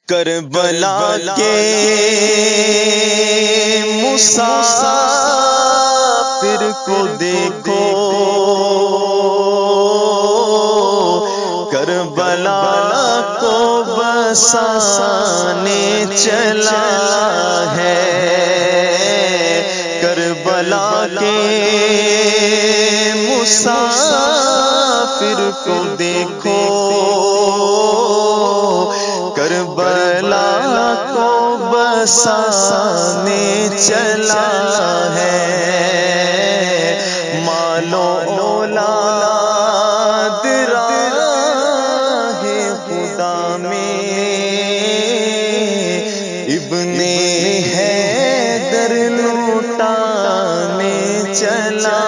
کربلا کے مسافر کو دیکھو، کربلا کو بسانے چلا ہے، کربلا کے مسافر کو دیکھو، کربلا کو بسانے چلا ہے، مالو اولاد راہ خدا میں ابن حیدر لوٹانے چلا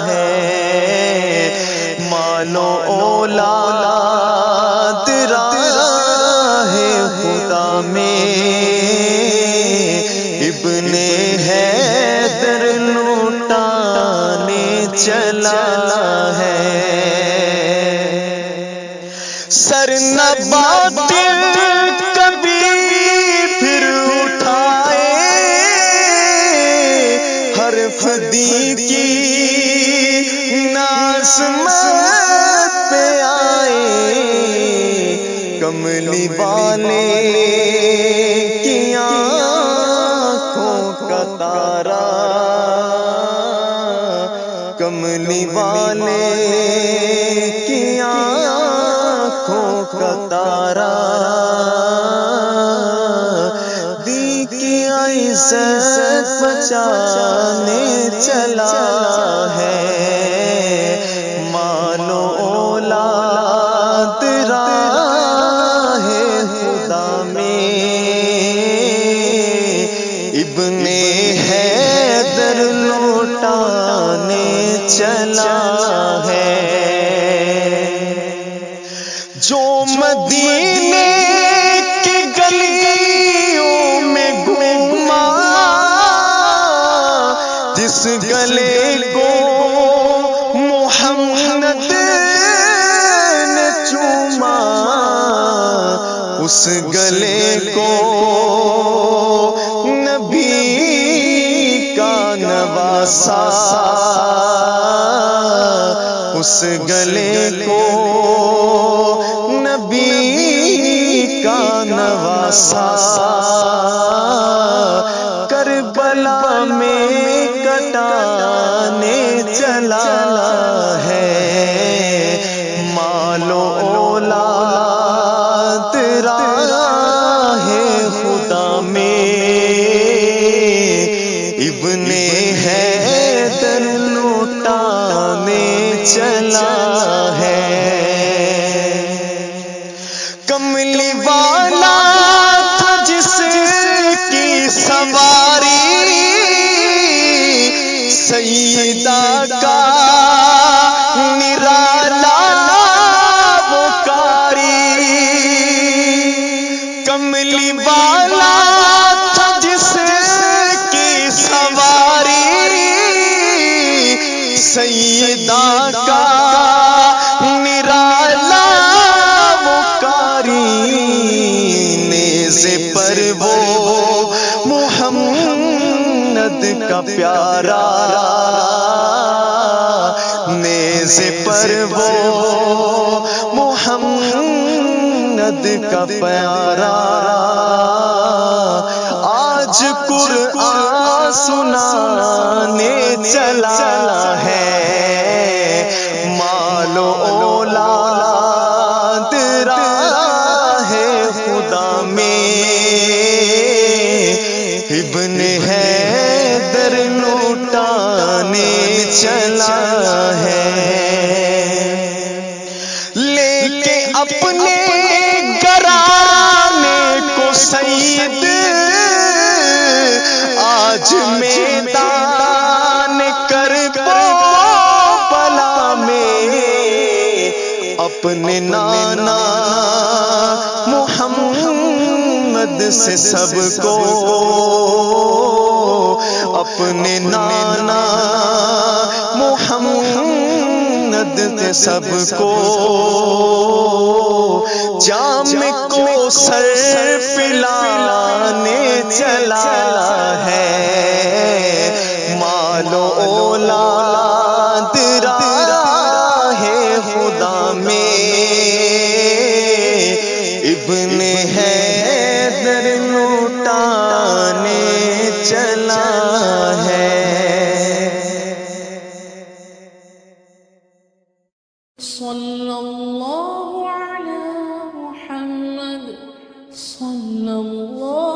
ہے، مالو اولاد راہ خدا میں ابن حیدر لوٹانے چلا ہے، سر نبات کبھی پھر اٹھائے، حرف دی کی نازمت پہ آئے، کملی والے کی آنکھوں کا تارا، کملی والے کی آنکھوں کا تارا، دی کی عزت بچانے چلا ہے، مالو اولاد راہ خدا میں ابن حیدر لوٹانے چلا ہے، جو مدینے کی گلیوں میں گھوما، جس گلے کو محمد نے چوما، اس گلے کو نبی کا نواسا، اس گلے کو نبی کا نواسا، کربلا میں کٹانے چلا ہے، مالو اولاد راہ خدا میں ابن حیدر لوٹانے چلا ہے، کملی والا تھا جس کی سواری، سیدہ کا نرالا وہ کاری، کملی والا تھا جس کی سواری، سیدہ کا نرالا وہ کاری، نیزے پر وہ محمد کا پیارا، نیزے پر وہ محمد کا پیارا، آج قرآن سنانے چلا ہے، مالو اولاد راہ خدا میں ابن حیدر لوٹانے چلا ہے، لے کے اپنے گھرانے کو سید آج میدان کربلا میں، اپنے نانا محمد سے سب کو، اپنے نانا محمد محمد نے سب کو جام کو سر پلانے چلا ہے، مال و اولاد راہ خدا میں ابن حیدر لوٹانے چلا ہے۔ صلی اللہ علی محمد صلی اللہ